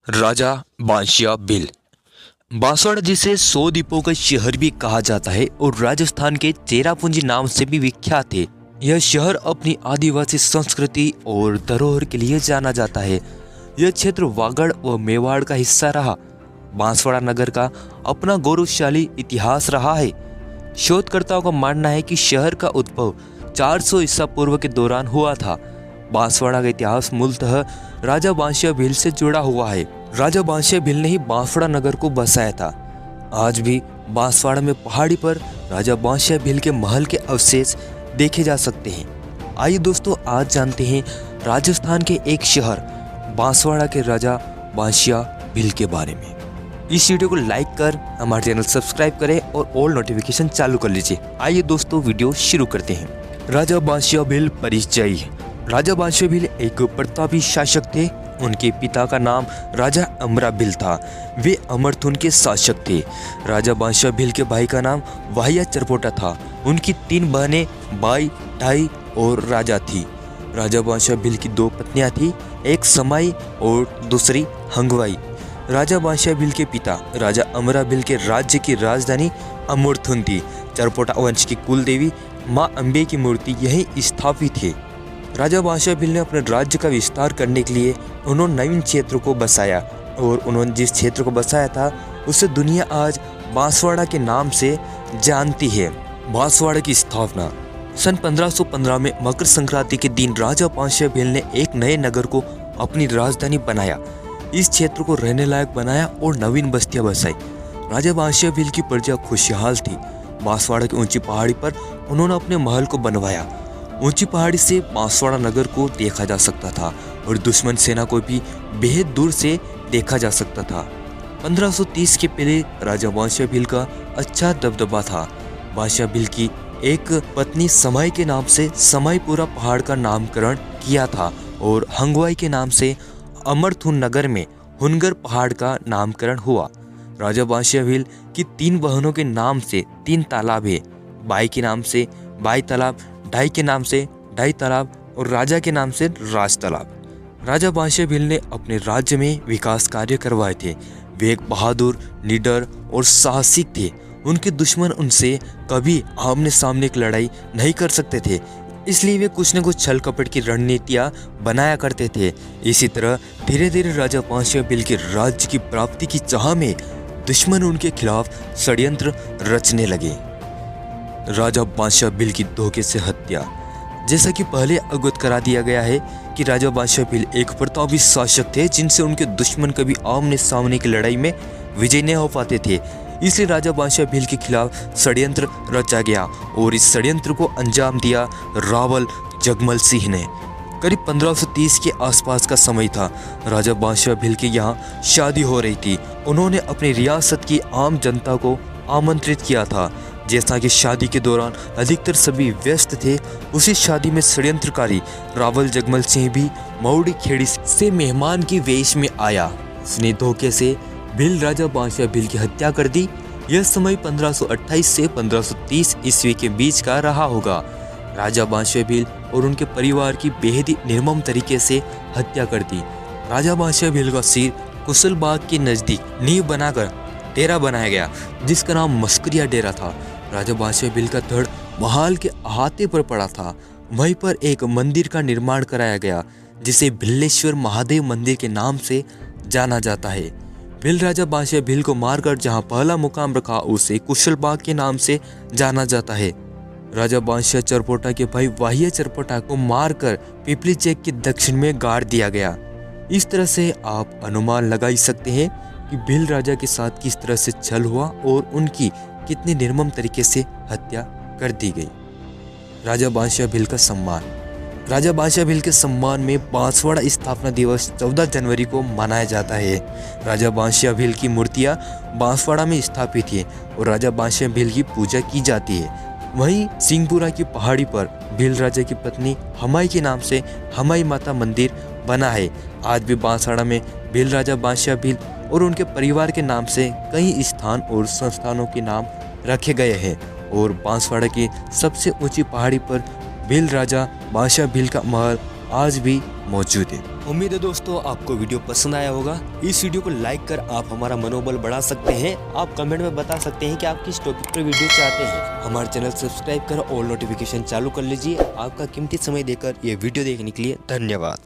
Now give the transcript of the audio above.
राजा बांसिया भील। बांसवाड़ा जिसे 100 द्वीपों का शहर भी कहा जाता है और राजस्थान के चेरापूंजी नाम से भी विख्यात है। यह शहर अपनी आदिवासी संस्कृति और धरोहर के लिए जाना जाता है। यह क्षेत्र वागड़ व मेवाड़ का हिस्सा रहा। बांसवाड़ा नगर का अपना गौरवशाली इतिहास रहा है। शोधकर्ताओं का मानना है कि शहर का उद्भव 400 ईसा पूर्व के दौरान हुआ था। बांसवाड़ा का इतिहास मूलतः राजा बांसिया भील से जुड़ा हुआ है। राजा बांसिया भील ने ही बांसवाड़ा नगर को बसाया था। आज भी बांसवाड़ा में पहाड़ी पर राजा बांसिया भील के महल के अवशेष देखे जा सकते हैं। आइए दोस्तों, आज जानते हैं राजस्थान के एक शहर बांसवाड़ा के राजा बांसिया भील के बारे में। इस वीडियो को लाइक कर हमारे चैनल सब्सक्राइब करें और ऑल नोटिफिकेशन चालू कर लीजिए। आइए दोस्तों, वीडियो शुरू करते हैं। राजा बांसिया भील परिचय। राजा बांसिया भील एक प्रतापी शासक थे। उनके पिता का नाम राजा अमरा भील था। वे अमरथुन के शासक थे। राजा बांसिया भील के भाई का नाम वाहिया चरपोटा था। उनकी 3 बहनें बाई, ढाई और राजा थी। राजा बांसिया भील की 2 पत्नियां थी, एक समाई और दूसरी हंगवाई। राजा बांसिया भील के पिता राजा अमरा भील के राज्य की राजधानी अमरथुन थी। चरपोटा वंश की कुल देवी माँ अम्बे की मूर्ति यहीं स्थापित है। राजा बांसिया भील ने अपने राज्य का विस्तार करने के लिए उन्होंने नवीन क्षेत्र को बसाया और उन्होंने जिस क्षेत्र को बसाया था उसे दुनिया आज बांसवाड़ा के नाम से जानती है। बांसवाड़ा की स्थापना सन 1515 में मकर संक्रांति के दिन राजा बांसिया भील ने एक नए नगर को अपनी राजधानी बनाया। इस क्षेत्र को रहने लायक बनाया और नवीन बस्तियां बसाई। राजा बांसिया भील की प्रजा खुशहाल थी। बांसवाड़ा की ऊंची पहाड़ी पर उन्होंने अपने महल को बनवाया। ऊंची पहाड़ी से बांसवाड़ा नगर को देखा जा सकता था और दुश्मन सेना को भी बेहद दूर से देखा जा सकता था। 1530 के पहले राजा बांसिया भील का अच्छा दबदबा था। बांसिया भील की एक पत्नी समाई के नाम से समाईपुरा पहाड़ का नामकरण किया था और हंगवाई के नाम से अमरथुन नगर में हुनगर पहाड़ का नामकरण हुआ। राजा बांसिया भील की 3 बहनों के नाम से 3 तालाब है। बाई के नाम से बाई तालाब, ढाई के नाम से ढाई तालाब और राजा के नाम से राज तालाब। राजा बांसिया भील ने अपने राज्य में विकास कार्य करवाए थे। वे एक बहादुर, निडर और साहसिक थे। उनके दुश्मन उनसे कभी आमने सामने की लड़ाई नहीं कर सकते थे, इसलिए वे कुछ न कुछ छल कपट की रणनीतियां बनाया करते थे। इसी तरह धीरे धीरे राजा बांसिया भील के राज्य की प्राप्ति की चाह में दुश्मन उनके खिलाफ षड्यंत्र रचने लगे। राजा बांसिया भील की धोखे से हत्या। जैसा कि पहले अवगत करा दिया गया है कि राजा बांसिया भील एक प्रतापी शासक थे जिनसे उनके दुश्मन कभी आमने सामने की लड़ाई में विजय नहीं हो पाते थे। इसलिए राजा बांसिया भील के खिलाफ षड्यंत्र रचा गया और इस षड्यंत्र को अंजाम दिया रावल जगमल सिंह ने। करीब 1530 के आसपास का समय था। राजा बांसिया भील के यहाँ शादी हो रही थी। उन्होंने अपनी रियासत की आम जनता को आमंत्रित किया था। जैसा कि शादी के दौरान अधिकतर सभी व्यस्त थे, उसी शादी में षड्यंत्रकारी रावल जगमल सिंह भी मऊड़ी खेड़ी से मेहमान की वेश में आया। उसने धोखे से भील राजा बांसिया भील की हत्या कर दी। यह समय 1528 से 1530 ईस्वी के बीच का रहा होगा। राजा बांसिया भील और उनके परिवार की बेहद ही निर्मम तरीके से हत्या कर दी। राजा बांसिया भील का सिर कुशलबाग के नजदीक नींव बनाकर डेरा बनाया गया, जिसका नाम मस्करिया डेरा था। राजा बांसिया भील का धड़ महाल के अहाते पर पड़ा था। वहीं पर एक मंदिर का निर्माण कराया गया, जिसे भिल्लेश्वर महादेव मंदिर के नाम से जाना जाता है। भील राजा बांसिया भील को मारकर जहां पहला मुकाम रखा, उसे कुशलबाग के नाम से जाना जाता है। राजा बांसिया चरपोटा के भाई वाहिया चरपोटा को मारकर पिपली चेक के दक्षिण में गाड़ दिया गया। इस तरह से आप अनुमान लगा ही सकते हैं कि भील राजा के साथ किस तरह से छल हुआ और उनकी कितनी निर्मम तरीके से हत्या कर दी गई। राजा बांसिया भील का सम्मान। राजा बांसिया भील के सम्मान में बांसवाड़ा स्थापना दिवस 14 जनवरी को मनाया जाता है। राजा बांसिया भील की मूर्तियां बांसवाड़ा में स्थापित है और राजा बांसिया भील की पूजा की जाती है। वहीं सिंहपुरा की पहाड़ी पर भील राजा की पत्नी हमाई के नाम से हमाई माता मंदिर बना है। आज भी बांसवाड़ा में भील राजा बांसिया भील और उनके परिवार के नाम से कई स्थान और संस्थानों के नाम रखे गए हैं और बांसवाड़ा की सबसे ऊंची पहाड़ी पर भील राजा बांसिया भील का महल आज भी मौजूद है। उम्मीद है दोस्तों आपको वीडियो पसंद आया होगा। इस वीडियो को लाइक कर आप हमारा मनोबल बढ़ा सकते हैं। आप कमेंट में बता सकते हैं कि आप किस टॉपिक पर वीडियो चाहते हैं। हमारे चैनल सब्सक्राइब कर ऑल नोटिफिकेशन चालू कर लीजिए। आपका कीमती समय देकर ये वीडियो देखने के लिए धन्यवाद।